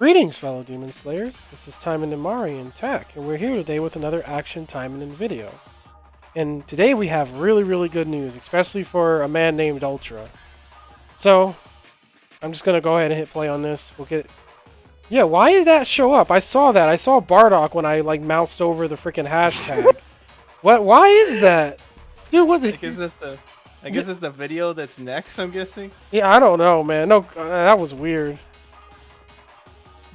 Greetings, fellow Demon Slayers. This is Taimanin Mari in Tech, and we're here today with another Action Taimanin video. And today we have really good news, especially for a man named Ultra. So, I'm just gonna go ahead and hit play on this. We'll get... Yeah, why did that show up? I saw that. I saw Bardock when I, like, moused over the freaking hashtag. What? Why is that? Dude, what the... I guess it's the video that's next, I'm guessing. Yeah, I don't know, man. No, that was weird.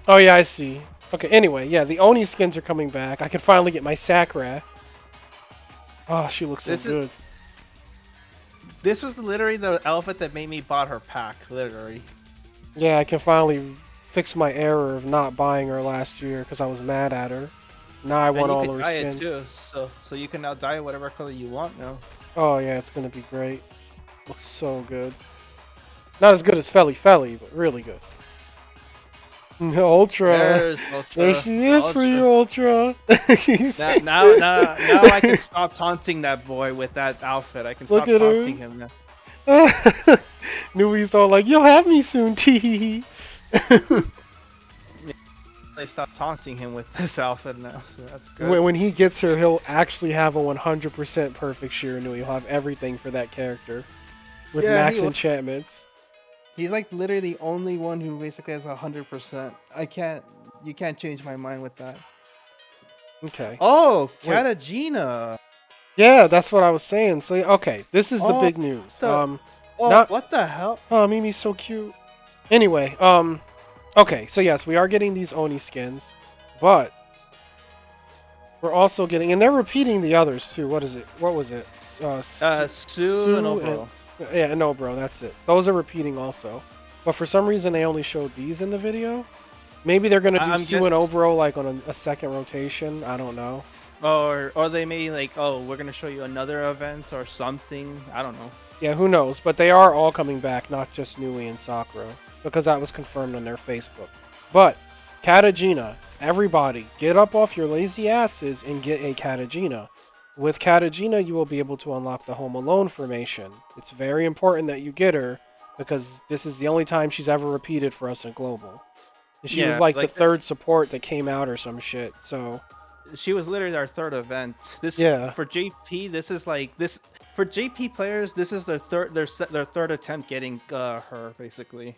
Oh yeah, I see. Okay, anyway, yeah, the Oni skins are coming back. I can finally get my Sakura. Oh, she looks so good. This was literally the outfit that made me bought her pack, literally. Yeah, I can finally fix my error of not buying her last year because I was mad at her. Now I want all her skins. Too, so you can now dye whatever color you want now. Oh yeah, it's gonna be great. Looks so good. Not as good as Felly, but really good. Ultra. There's Ultra. There she is Ultra. For you, Ultra. now I can stop taunting that boy with that outfit. I can stop taunting him now. Nui's all like, "You'll have me soon, tee." I stop taunting him with this outfit now, so that's good. When he gets her, he'll actually have a 100% perfect Shiranui. He'll have everything for that character with max enchantments. He's like literally the only one who basically has 100%. You can't change my mind with that. Okay. Oh, CATEJINA. Yeah, that's what I was saying. So okay, this is the big news. What the hell? Oh, Mimi's so cute. Anyway, okay, so yes, we are getting these Oni skins, but we're also getting, and they're repeating the others too. What is it? What was it? Sue and Obro. Yeah, no, bro, that's it. Those are repeating also. But for some reason, they only showed these in the video. Maybe they're going to do Sue and Obro like on a second rotation. I don't know. Or they may like, oh, we're going to show you another event or something. I don't know. Yeah, who knows? But they are all coming back, not just Nui and Sakura. Because that was confirmed on their Facebook. But, CATEJINA, everybody, get up off your lazy asses and get a CATEJINA. With CATEJINA, you will be able to unlock the Home Alone formation. It's very important that you get her, because this is the only time she's ever repeated for us in Global. She was like the third support that came out or some shit, so... She was literally our third event. For JP, this is like... For JP players, this is their third attempt getting her, basically.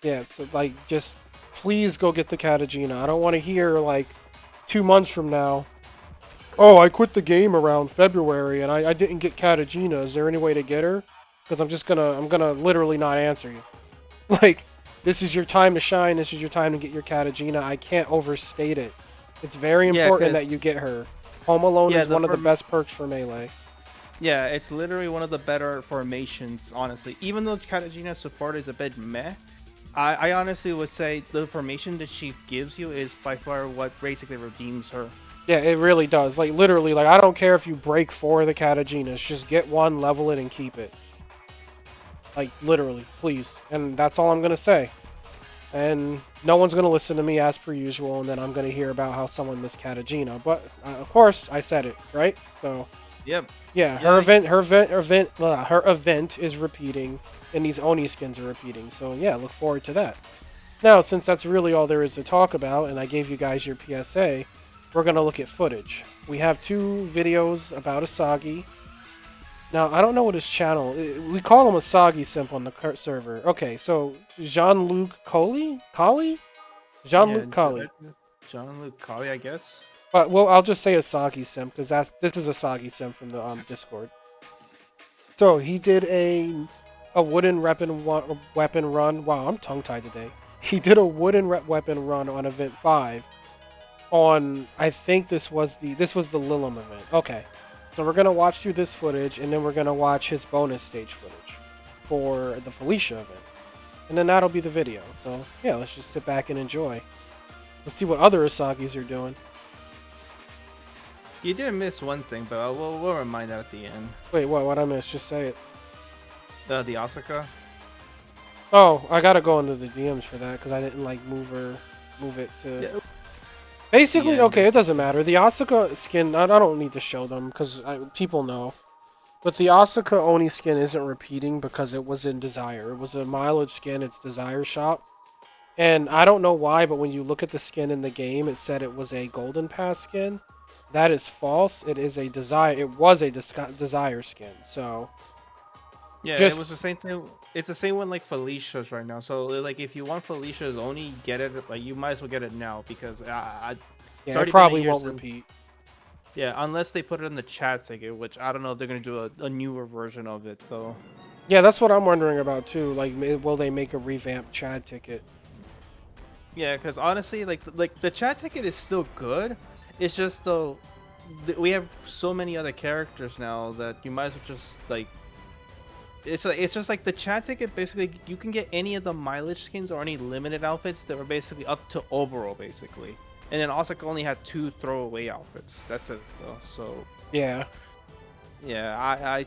Yeah, so like, just please go get the CATEJINA. I don't want to hear, like, 2 months from now, "Oh, I quit the game around February and I didn't get CATEJINA. Is there any way to get her?" Because I'm gonna literally not answer you. Like, this is your time to shine. This is your time to get your CATEJINA. I can't overstate it. It's very important that you get her. Home Alone is one of the best perks for Melee. Yeah, it's literally one of the better formations, honestly. Even though CATEJINA support is a bit meh, I honestly would say the formation that she gives you is by far what basically redeems her. Yeah, it really does. Like, literally, like, I don't care if you break 4 of the CATEJINAs. Just get one, level it, and keep it. Like, literally, please. And that's all I'm going to say. And no one's going to listen to me as per usual, and then I'm going to hear about how someone missed CATEJINA. But, of course, I said it, right? So, yep. Yeah, her event is repeating, and these Oni skins are repeating. So, yeah, look forward to that. Now, since that's really all there is to talk about, and I gave you guys your PSA... we're going to look at footage. We have 2 videos about Asagi. Now, I don't know what his channel... We call him Asagi Simp on the server. Okay, so Jean-Luc Colli? Jean-Luc Colli. Jean-Luc Colli, I guess. But, well, I'll just say Asagi Simp, because this is Asagi Simp from the Discord. So, he did a wooden weapon run. Wow, I'm tongue-tied today. He did a wooden weapon run on Event 5. On, I think this was the Lilim event. Okay, so we're gonna watch through this footage, and then we're gonna watch his bonus stage footage for the Felicia event, and then that'll be the video. So yeah, let's just sit back and enjoy. Let's see what other Asagis are doing. You did miss one thing, but we'll remind that at the end. Wait, what I missed? Just say it. The Asuka. Oh, I gotta go into the DMs for that because I didn't like move it to. Yeah. Basically, okay, it doesn't matter. The Asuka skin, I don't need to show them because people know. But the Asuka Oni skin isn't repeating because it was in Desire. It was a mileage skin, it's Desire shop. And I don't know why, but when you look at the skin in the game, it said it was a Golden Pass skin. That is false. It is a desire. It was a desire skin. So Yeah, it was the just same thing. It's the same one like Felicia's right now. So like, if you want Felicia's, only get it like you might as well get it now because it's yeah, it already been a probably year won't since. repeat. Yeah, unless they put it in the chat ticket, which I don't know if they're gonna do a newer version of it though. Yeah, that's what I'm wondering about too. Like, will they make a revamped Chad ticket? Yeah, because honestly, like the chat ticket is still good. It's just though we have so many other characters now that you might as well just like it's just like the chat ticket. Basically, you can get any of the mileage skins or any limited outfits that were basically up to Obero basically, and then Osaka only had 2 throwaway outfits. That's it though. So Yeah. yeah, I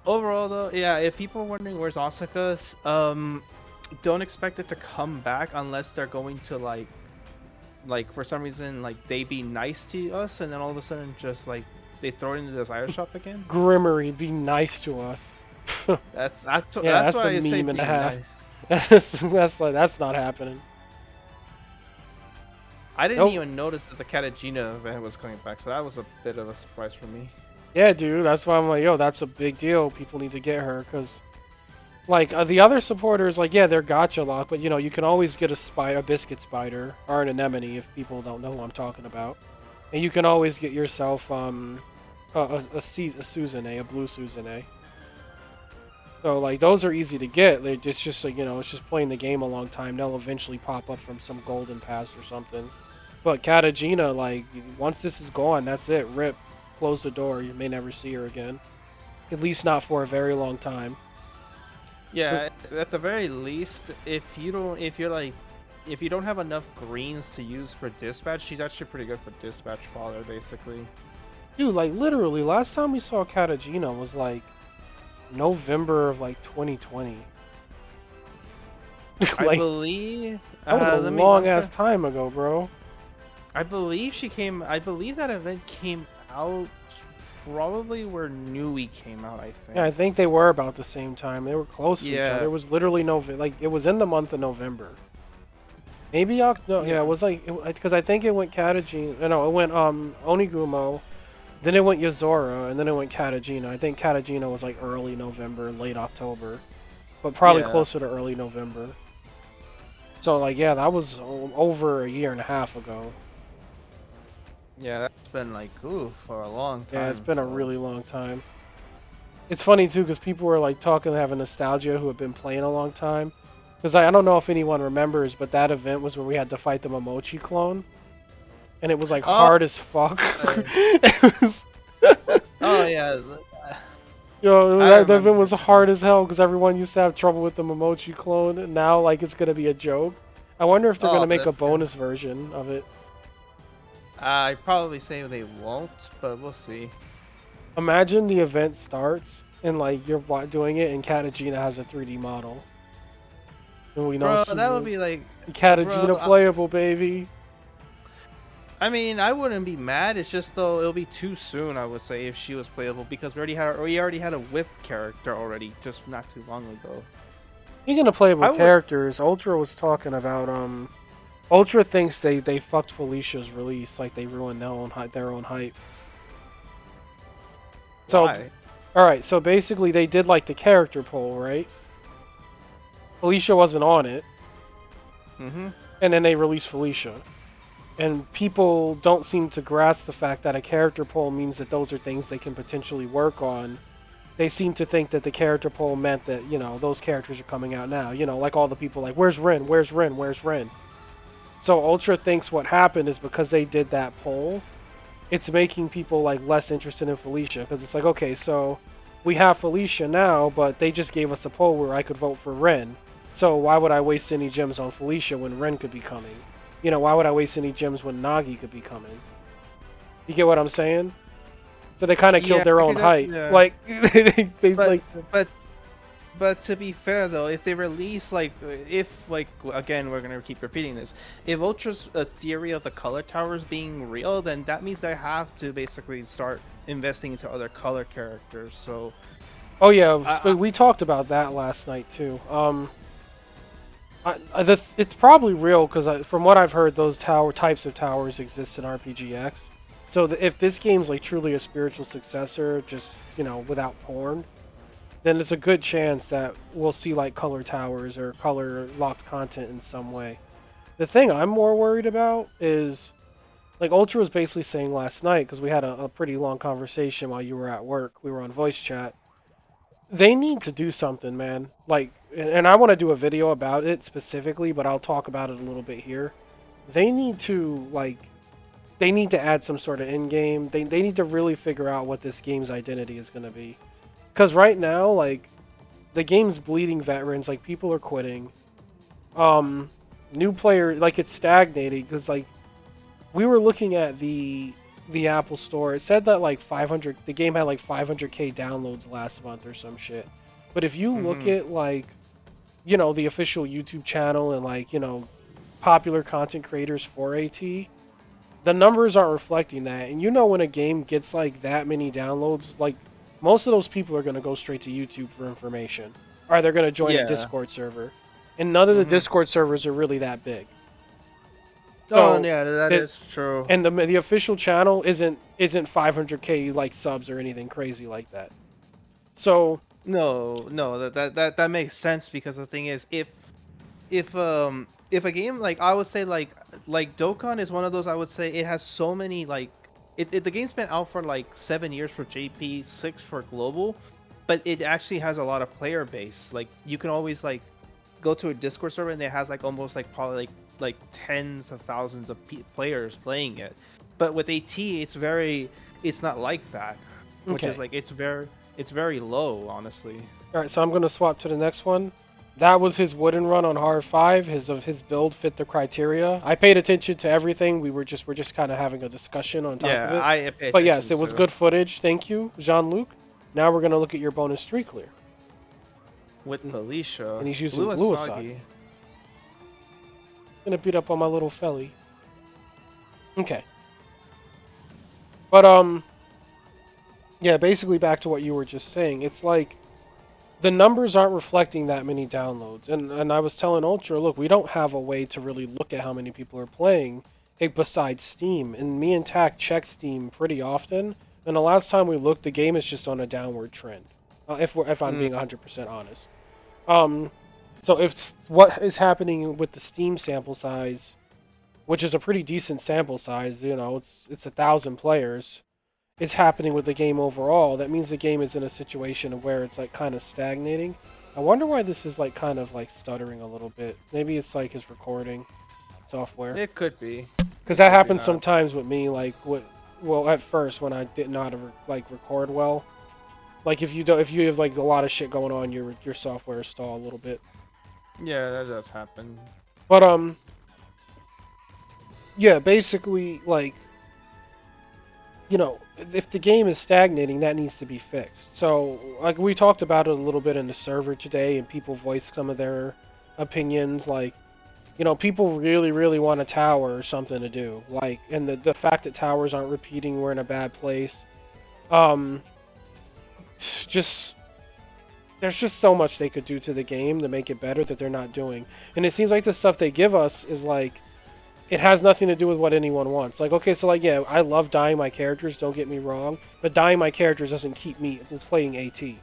overall though, yeah. If people are wondering where's Osaka's, don't expect it to come back unless they're going to like for some reason like they be nice to us and then all of a sudden just like they throw it in the desire shop again. Grimmery, be nice to us. Yeah, That's that's why a I say meme and a be half. nice. That's not happening. I didn't Nope. even notice that the CATEJINA event was coming back, so that was a bit of a surprise for me. Yeah, dude. That's why I'm like, yo, that's a big deal. People need to get her because, like, the other supporters, like, yeah, they're gotcha lock, but you know, you can always get a biscuit spider or an anemone if people don't know who I'm talking about, and you can always get yourself a Suzune, a blue Suzune. So like those are easy to get. It's just like, you know, it's just playing the game a long time. They'll eventually pop up from some golden pass or something. But Katajina, like once this is gone, that's it. Rip, close the door. You may never see her again. At least not for a very long time. Yeah, at the very least, if you don't have enough greens to use for dispatch, she's actually pretty good for dispatch fodder, basically. Dude, like literally, last time we saw Katajina was like November of like 2020. I Like believe. that was a Let me. long ass time ago, bro. I believe she came. I believe that event came out probably where Nui came out. I think. Yeah, I think they were about the same time. They were close to each other. Yeah. It was literally like it was in the month of November. Maybe no, yeah, it Yeah. was like because I think it went Katajin. No, it went Onigumo, then it went Yozora, and then it went Katajina. I think Katajina was like early November, late October, but probably Yeah. closer to early November. So like yeah, that was over a year and a half ago. Yeah. That's been like ooh for a long Yeah, it's time. been a So. really long time. It's funny too because people were like talking, having nostalgia who have been playing a long time. Because I don't know if anyone remembers, but that event was where we had to fight the Momochi clone, and it was like Oh. hard as fuck. uh, It was, Oh yeah. you know, I that event remember. was hard as hell because everyone used to have trouble with the Momochi clone, and now like it's gonna be a joke. I wonder if they're Oh, gonna make a that's good. bonus version of it. I probably say they won't, but we'll see. Imagine the event starts and like you're doing it, and Katajina has a 3D model, and we know Bro, that would be like, bro. Katajina playable, baby. I mean, I wouldn't be mad. It's just though it'll be too soon. I would say if she was playable because we already had a whip character already just not too long ago. Speaking of playable I would. characters, Ultra was talking about Ultra thinks they fucked Felicia's release, like they ruined their own hype. So, Why? all right, so basically they did like the character poll, right? Felicia wasn't on it, Mm-hmm. and then they released Felicia. And people don't seem to grasp the fact that a character poll means that those are things they can potentially work on. They seem to think that the character poll meant that, you know, those characters are coming out now. You know, like all the people like, where's Ren? Where's Ren? Where's Ren? So Ultra thinks what happened is because they did that poll, it's making people like less interested in Felicia because it's like, okay, so we have Felicia now, but they just gave us a poll where I could vote for Ren. So why would I waste any gems on Felicia when Ren could be coming? You know, why would I waste any gems when Nagi could be coming? You get what I'm saying? So they kind of killed Yeah, their I own could. hype. Yeah. Like, they But like, but but to be fair though, if they release like if like again we're gonna keep repeating this, if Ultra's theory of the color towers being real, then that means they have to basically start investing into other color characters. So oh yeah, I, we talked about that last night too. It's probably real because from what I've heard, those types of towers exist in RPGX. So if this game's like truly a spiritual successor, just without porn, then there's a good chance that we'll see like color towers or color locked content in some way. The thing I'm more worried about is like Ultra was basically saying last night because we had a pretty long conversation while you were at work. We were on voice chat. They need to do something, man. Like, and I want to do a video about it specifically, but I'll talk about it a little bit here. They need to they need to add some sort of end game. They need to really figure out what this game's identity is going to be. Because right now, like, the game's bleeding veterans. Like, people are quitting. Um, New player, like, it's stagnating because like we were looking at the Apple Store. It said that like 500, the game had like 500k downloads last month or some shit. But if you look Mm-hmm. at like the official YouTube channel and like popular content creators for AT, the numbers aren't reflecting that. And when a game gets like that many downloads, like most of those people are going to go straight to YouTube for information, or they're going to join a Yeah. Discord server. And none of the Mm-hmm. Discord servers are really that big. Oh So yeah, that it, is true. and the official channel isn't 500k like subs or anything crazy like that. So No, no, that makes sense because the thing is, if a game like I would say like Dokkan is one of those I would say it has so many like the game's been out for like 7 years for JP, 6 for global, but it actually has a lot of player base. Like you can always like go to a Discord server and it has like almost like probably like tens of thousands of players playing it. But with AT, it's not like that, which is okay, like it's very low, honestly. all right. So I'm gonna swap to the next one. That was his wooden run on hard 5. His build fit the criteria. I paid attention to everything. We're just kind of having a discussion on top of Yeah, it. I pay But yes, attention it was to good footage. Thank you, Jean-Luc. Now we're gonna look at your bonus streak clear. with And Felicia. he's using Blue blue Asagi. Asagi. Gonna beat up on my little felly. Okay. But yeah, basically back to what you were just saying. It's like the numbers aren't reflecting that many downloads. And I was telling Ultra, look, we don't have a way to really look at how many people are playing besides Steam. And me and Tac check Steam pretty often. And the last time we looked, the game is just on a downward trend. If I'm Mm, being 100% honest. Um, so if what is happening with the Steam sample size, which is a pretty decent sample size, it's 1,000 players, is happening with the game overall, that means the game is in a situation where it's like kind of stagnating. I wonder why this is like kind of like stuttering a little bit. Maybe it's like his recording software. it could be. Because It that could be happens that. sometimes with me, like well, at first when I didn't know how to like record well. Like if you have like a lot of shit going on, your software stall a little bit. Yeah, that does happen. But yeah, basically like if the game is stagnating, that needs to be fixed. So, like we talked about it a little bit in the server today, and people voiced some of their opinions. Like, people really, really want a tower or something to do. Like, and the fact that towers aren't repeating, we're in a bad place. Um, just there's just so much they could do to the game to make it better that they're not doing. And it seems like the stuff they give us is like it has nothing to do with what anyone wants. Like, okay, so like, yeah, I love dying my characters, don't get me wrong, but dying my characters doesn't keep me playing AT.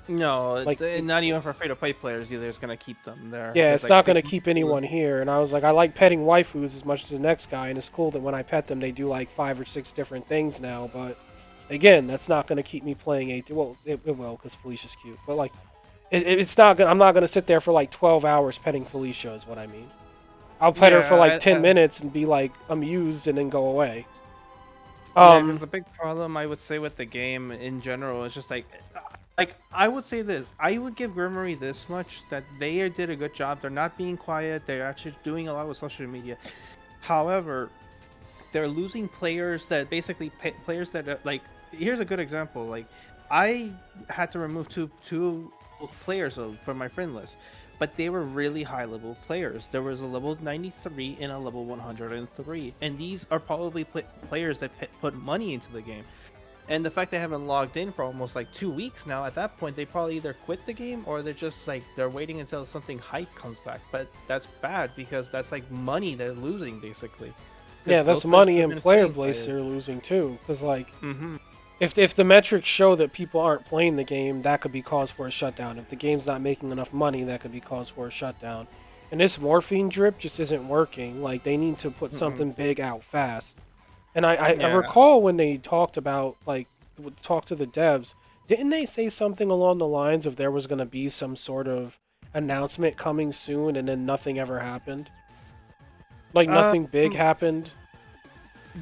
No, Like, not even for free-to-play players either. It's gonna keep them there yeah, because it's like not the going to keep anyone here. And I was like, I like petting waifus as much as the next guy, and it's cool that when I pet them, they do like 5 or 6 different things now, but again, that's not going to keep me playing AT. Well, it will, because Felicia's cute, but like, it's not gonna, I'm not going to sit there for like 12 hours petting Felicia, is what I mean. I'll pet her for like yeah, 10 minutes and be like amused and then go away. yeah, because Um, the big problem I would say with the game in general is just like I would say this. I would give Grimory this much that they did a good job. They're not being quiet. They're actually doing a lot with social media. However, they're losing players that basically players that like here's a good example. Like I had to remove two players from my friend list, but they were really high level players. There was a level 93 and a level 103, and these are probably players that put money into the game. And the fact they haven't logged in for almost like 2 weeks now, at that point they probably either quit the game or they're just like they're waiting until something hype comes back. But that's bad because that's like money they're losing basically. Yeah, Because that's those players money could have and been player paid by base it. they're losing too. Because like, Mm-hmm. if the metrics show that people aren't playing the game, that could be cause for a shutdown. If the game's not making enough money, that could be cause for a shutdown. And this morphine drip just isn't working. Like they need to put Mm-mm. something big out fast. And I Yeah. recall when they talked about like talk to the devs, didn't they say something along the lines of there was going to be some sort of announcement coming soon, and then nothing ever happened? Like Um, nothing big happened.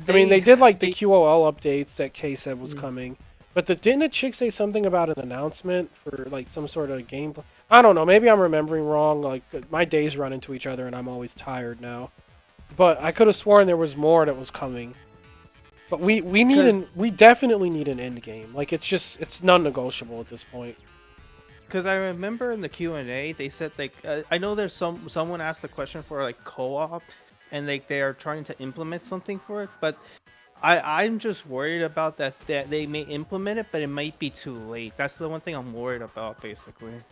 I mean, they they did like the they QOL updates that Kay said was mm, coming, but didn't the chick say something about an announcement for like some sort of game? I don't know. Maybe I'm remembering wrong. Like my days run into each other, and I'm always tired now. But I could have sworn there was more that was coming. But because we definitely need an end game. Like it's non-negotiable at this point. because I remember in the Q&A they said like I know there's someone asked a question for like co-op and like they are trying to implement something for it, but I'm just worried about that they may implement it, but it might be too late. That's the one thing I'm worried about basically.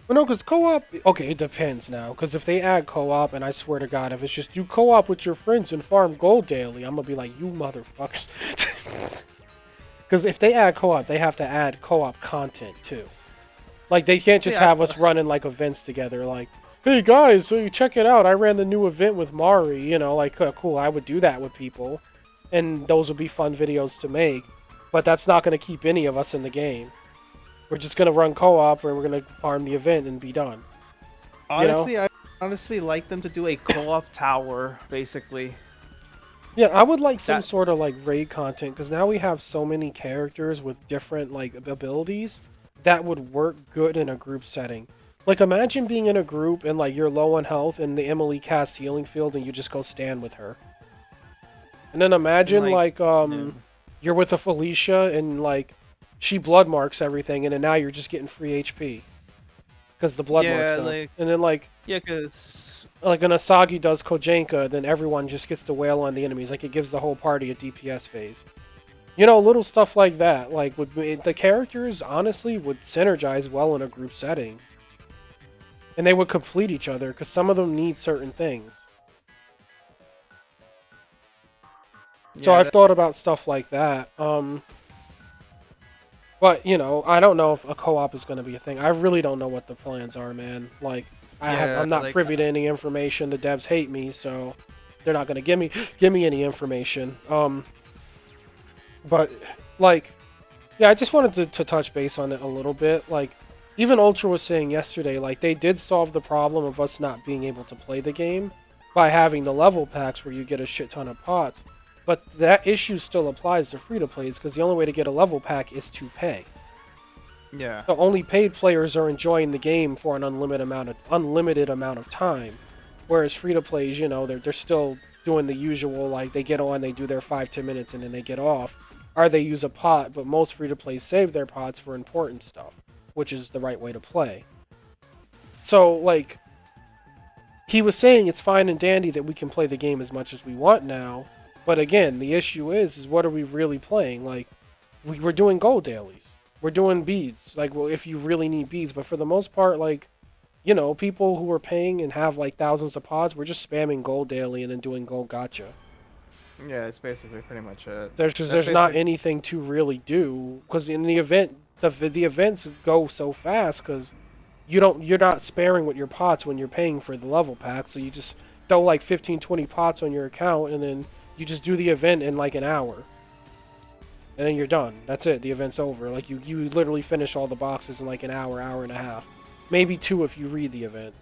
Well, no, because co-op. Okay, it depends now. Because if they add co-op, and I swear to God, if it's just do co-op with your friends and farm gold daily, I'm gonna be like, you motherfuckers. Because if they add co-op, they have to add co-op content too. Like they can't See, just have us running like events together. Like, hey guys, so you check it out. I ran the new event with Mari. You know, like cool. I would do that with people, and those would be fun videos to make. But that's not gonna keep any of us in the game. We're just gonna run co-op, and we're gonna farm the event and be done. You know? I honestly like them to do a co-op tower basically. Yeah, I would like some That sort of like raid content because now we have so many characters with different like abilities that would work good in a group setting. Like imagine being in a group and like you're low on health and the Emily casts healing field and you just go stand with her. And then and imagine like like yeah. you're with a Felicia and like she blood marks everything and then now you're just getting free HP because the blood marks Yeah, them. And then yeah, cuz like an Asagi does Kojenka, then everyone just gets to wail on the enemies. Like it gives the whole party a DPS phase. You know, little stuff like that. Like the characters honestly would synergize well in a group setting, and they would complete each other because some of them need certain things. So yeah, I've that thought about stuff like that. But you know, I don't know if a co-op is going to be a thing. I really don't know what the plans are, man. Like yeah, I'm not privy to any information. The devs hate me, so they're not going to give me any information. But like, yeah, I just wanted to touch base on it a little bit. Like, even Ultra was saying yesterday, like they did solve the problem of us not being able to play the game by having the level packs where you get a shit ton of pots. But that issue still applies to free to plays because the only way to get a level pack is to pay. yeah. So only paid players are enjoying the game for an unlimited amount of time, whereas free to plays, you know, they're still doing the usual like they get on, they do their 5-10 minutes, and then they get off, or they use a pot. But most free to plays save their pots for important stuff, which is the right way to play. So like he was saying, it's fine and dandy that we can play the game as much as we want now, but again, the issue is what are we really playing? Like we're doing gold dailies. We're doing beads. Like, well, if you really need beads, but for the most part, like, you know, people who are paying and have like thousands of pods, we're just spamming gold daily and then doing gold gotcha. Yeah, it's basically pretty much it. That's There's not basically anything to really do because in the event the events go so fast because you're not sparing with your pots when you're paying for the level pack, so you just throw like 15-20 pots on your account and then you just do the event in like an hour. And then you're done. That's it. The event's over. Like you literally finish all the boxes in like an hour, hour and a half, maybe two if you read the event.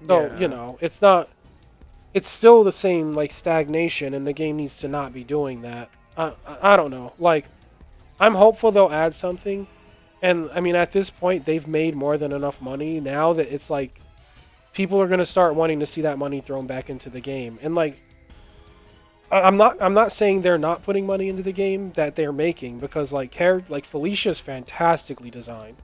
So you yeah. know, it's not. It's still the same like stagnation, and the game needs to not be doing that. I don't know. Like I'm hopeful they'll add something, and I mean at this point they've made more than enough money now that it's like people are gonna start wanting to see that money thrown back into the game, and like I'm not saying they're not putting money into the game that they're making because like Felicia's fantastically designed.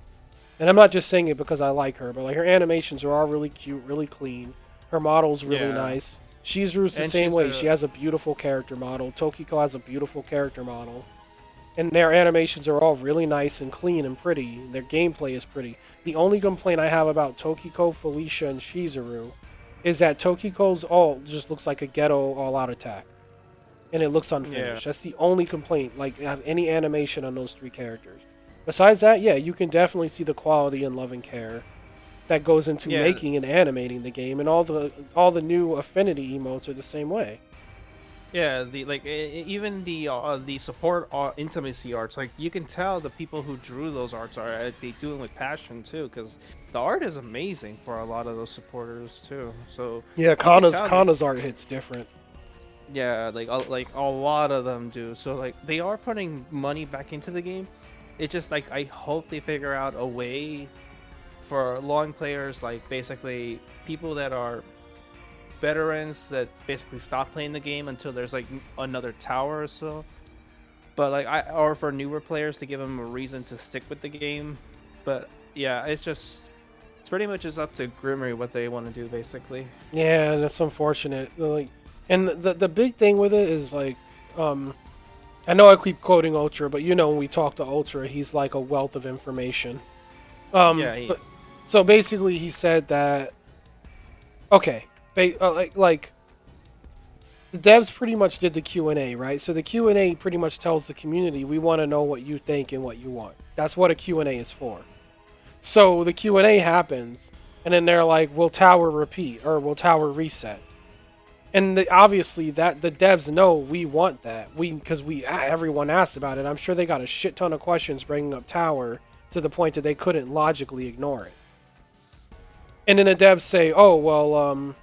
And I'm not just saying it because I like her, but like her animations are all really cute, really clean. Her model's really Yeah. nice. Shizuru's the And same she's way. She a has a beautiful character model. Tokiko has a beautiful character model. and their animations are all really nice and clean and pretty. Their gameplay is pretty. The only complaint I have about Tokiko, Felicia, and Shizuru is that Tokiko's ult just looks like a ghetto all-out attack, and it looks Yeah. unfinished. That's the only complaint, like have any animation on those three characters. Besides that, yeah, you can definitely see the quality and love and care that goes into Yeah. making and animating the game, and all the new affinity emotes are the same way. Yeah, even the support intimacy arts, like you can tell the people who drew those arts are they do it with passion too, because the art is amazing for a lot of those supporters too. So Yeah, you can Kana's tell that, Kana's art hits different. yeah, like a lot of them do. So like they are putting money back into the game. It's just like I hope they figure out a way for long players, like basically people that are veterans that basically stop playing the game until there's like another tower or so. But like or for newer players to give them a reason to stick with the game. But yeah, it's pretty much just up to Grimmery what they want to do basically. Yeah, and that's unfortunate. Like, and the big thing with it is like, um, I know I keep quoting Ultra, but when we talk to Ultra, he's like a wealth of information. Yeah, But so basically, he said that okay, like the devs pretty much did the Q&A, right? So the Q&A pretty much tells the community we want to know what you think and what you want. That's what a Q&A is for. So the Q&A happens, and then they're like, "Will tower repeat or will tower reset?" And obviously that the devs know we want that. Because everyone asked about it. I'm sure they got a shit ton of questions bringing up tower to the point that they couldn't logically ignore it. And then the devs say, "Oh well,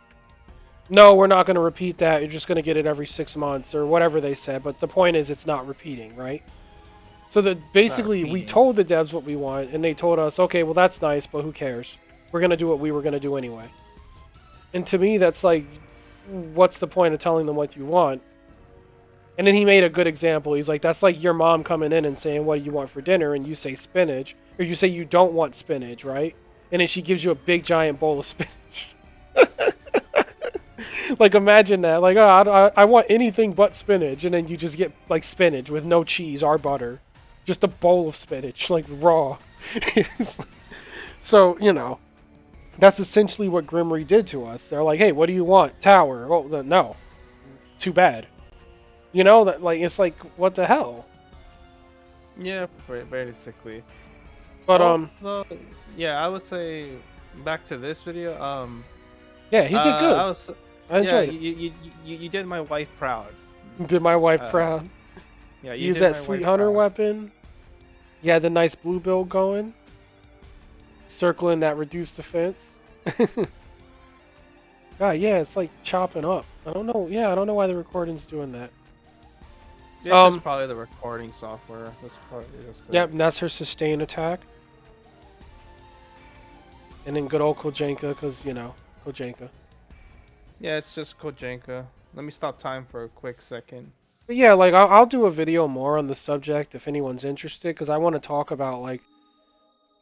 no, we're not going to repeat that. You're just going to get it every 6 months or whatever they said." But the point is, it's not repeating, right? So that it's not basically we repeating. told the devs what we want, and they told us, "Okay, well that's nice, but who cares? We're going to do what we were going to do anyway." And to me, that's like, what's the point of telling them what you want? And then he made a good example. He's like, that's like your mom coming in and saying, "What do you want for dinner?" And you say spinach, or you say you don't want spinach, right? And then she gives you a big giant bowl of spinach. Like imagine that. Like, oh, I want anything but spinach, and then you just get like spinach with no cheese or butter, just a bowl of spinach, like raw. So that's essentially what Grimmery did to us. They're like, "Hey, what do you want? Tower?" Oh, no, too bad. That like it's like what the hell. Yeah, basically. But Although, yeah, I would say back to this video. yeah, he did I good. was, I yeah, enjoyed it. you did my wife proud. Did my wife Uh, proud. yeah, you Use did that my sweet wife hunter proud. weapon. Yeah, the nice blue build going. Circling that reduced defense. God, yeah, it's like chopping up. I don't know. Yeah, I don't know why the recording's doing that. It's just probably the recording software. That's probably just it. Yep, and that's her sustain attack. And then good old Kojenka, because, Kojenka. Yeah, it's just Kojenka. Let me stop time for a quick second. But yeah, like, I'll do a video more on the subject if anyone's interested, because I want to talk about, like,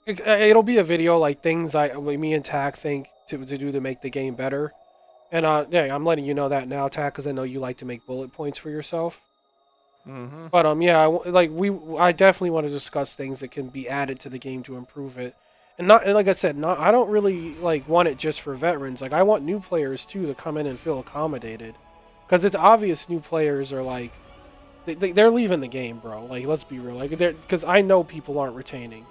it'll be a video, like, things me and Tack think to do to make the game better. And, yeah, I'm letting you know that now, Tack, because I know you like to make bullet points for yourself. Mm-hmm. But yeah, I definitely want to discuss things that can be added to the game to improve it, and like I said, not I don't really like want it just for veterans. Like I want new players too to come in and feel accommodated, because it's obvious new players are like they're leaving the game, bro. Like let's be real, like because I know people aren't retaining.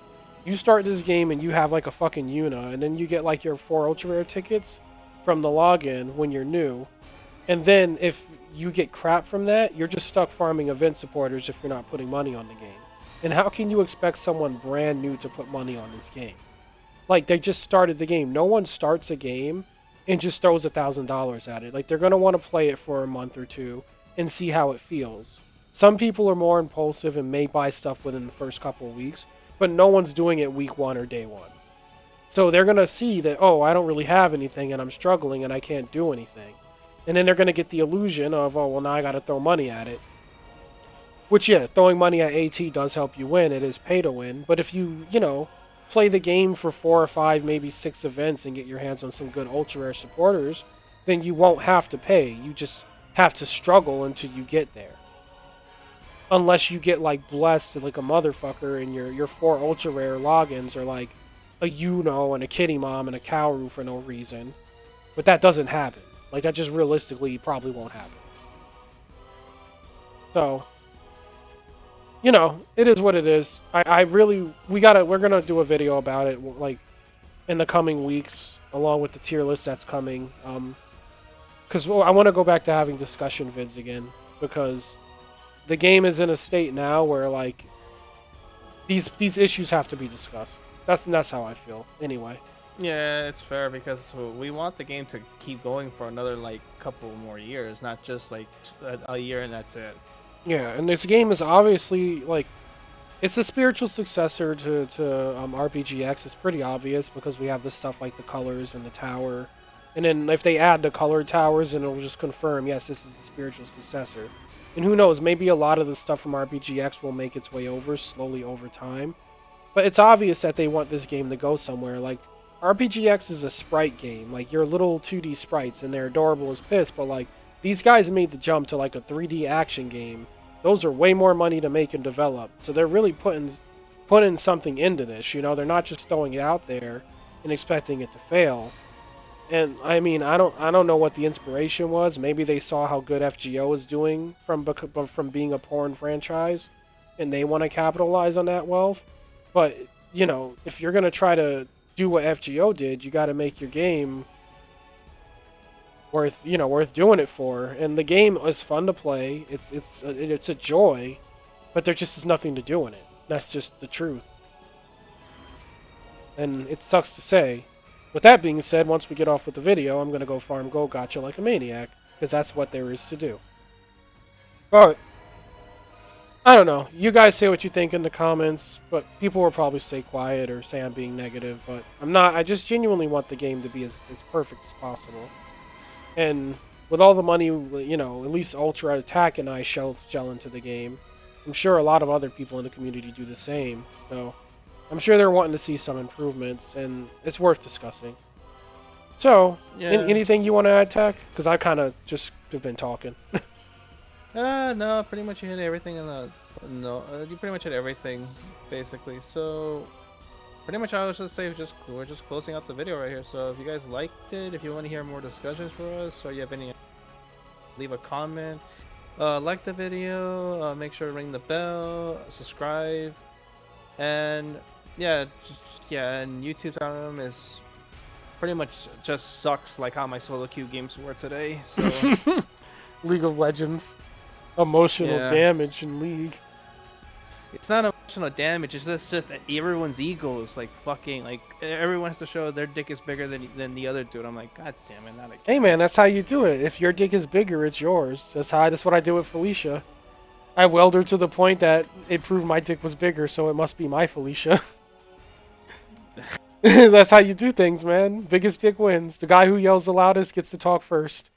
You start this game and you have like a fucking Una, and then you get like your 4 ultra rare tickets from the login when you're new, and then if you get crap from that, you're just stuck farming event supporters if you're not putting money on the game. And how can you expect someone brand new to put money on this game? Like they just started the game. No one starts a game and just throws $1,000 at it. Like they're gonna want to play it for a month or two and see how it feels. Some people are more impulsive and may buy stuff within the first couple of weeks, but no one's doing it week one or day one. So they're gonna see that, oh, I don't really have anything and I'm struggling and I can't do anything. And then they're gonna get the illusion of, oh well, now I gotta throw money at it. Which yeah, throwing money at AT does help you win. It is pay to win. But if you play the game for 4 or 5, maybe 6 events and get your hands on some good ultra rare supporters, then you won't have to pay. You just have to struggle until you get there. unless you get like blessed like a motherfucker and your 4 ultra rare logins are like a Yuno and a Kitty Mom and a Kaoru for no reason. But that doesn't happen. Like that just realistically probably won't happen. So, you know, it is what it is. I really we're gonna do a video about it like in the coming weeks, along with the tier list that's coming. Because I want to go back to having discussion vids again, because the game is in a state now where like these issues have to be discussed. That's how I feel anyway. Yeah, it's fair because we want the game to keep going for another like couple more years, not just like a year and that's it. Yeah, and this game is obviously like it's a spiritual successor to RPGX. It's pretty obvious because we have the stuff like the colors and the tower, and then if they add the colored towers, then it'll just confirm yes, this is a spiritual successor. And who knows, maybe a lot of the stuff from RPGX will make its way over slowly over time. But it's obvious that they want this game to go somewhere. Like RPGX is a sprite game, like your little 2D sprites, and they're adorable as piss. But like these guys made the jump to like a 3D action game. Those are way more money to make and develop. So they're really putting something into this. You know, they're not just throwing it out there and expecting it to fail. And I mean, I don't know what the inspiration was. Maybe they saw how good FGO is doing from being a porn franchise, and they want to capitalize on that wealth. But you know, if you're gonna try to do what FGO did, you got to make your game worth doing it for. And the game is fun to play. It's a joy, but there just is nothing to do in it. That's just the truth. And it sucks to say. With that being said, once we get off with the video, I'm gonna go farm Go Gacha like a maniac, because that's what there is to do. But I don't know. You guys say what you think in the comments, but people will probably stay quiet or say I'm being negative, but I'm not. I just genuinely want the game to be as perfect as possible. And with all the money, you know, at least Ultra Attack and I shell into the game. I'm sure a lot of other people in the community do the same. So I'm sure they're wanting to see some improvements, and it's worth discussing. So, Yeah. anything you want to add, Tech? Because I kind of just have been talking. No, pretty much you hit everything in the. No, you pretty much hit everything, basically. So, pretty much I was just say we're just closing out the video right here. So if you guys liked it, if you want to hear more discussions for us, or you have any, leave a comment. Like the video. Make sure to ring the bell. Subscribe. And yeah, and YouTube's algorithm is pretty much just sucks like how my solo queue games were today. So League of Legends. Emotional damage in League. It's not emotional damage, it's just that everyone's ego is like fucking, like everyone has to show their dick is bigger than the other dude. I'm like, god damn it, not again. Hey man, that's how you do it. If your dick is bigger, it's yours. That's what I did with Felicia. I welled her to the point that it proved my dick was bigger, so it must be my Felicia. That's how you do things, man. Biggest dick wins. The guy who yells the loudest gets to talk first.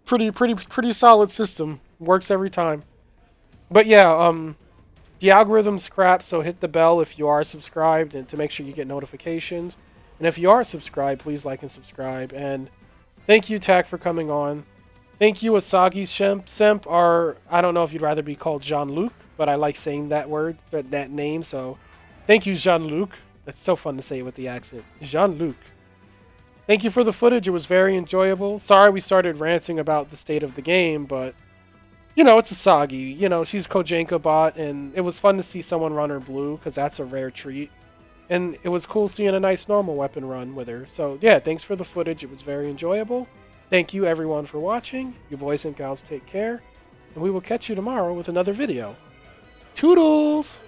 Pretty solid system. Works every time. But yeah, the algorithm's crap, so hit the bell if you are subscribed and to make sure you get notifications. And if you are subscribed, please like and subscribe. And thank you, Tack, for coming on. Thank you, Asagi Semp, or I don't know if you'd rather be called Jean-Luc, but I like saying that word, that name, so thank you, Jean-Luc. It's so fun to say it with the accent. Jean-Luc. Thank you for the footage. It was very enjoyable. Sorry we started ranting about the state of the game, but you know, it's Asagi. You know, she's Kojenka bot, and it was fun to see someone run her blue, because that's a rare treat. And it was cool seeing a nice normal weapon run with her. So yeah, thanks for the footage. It was very enjoyable. Thank you everyone for watching. You boys and gals take care. And we will catch you tomorrow with another video. Toodles!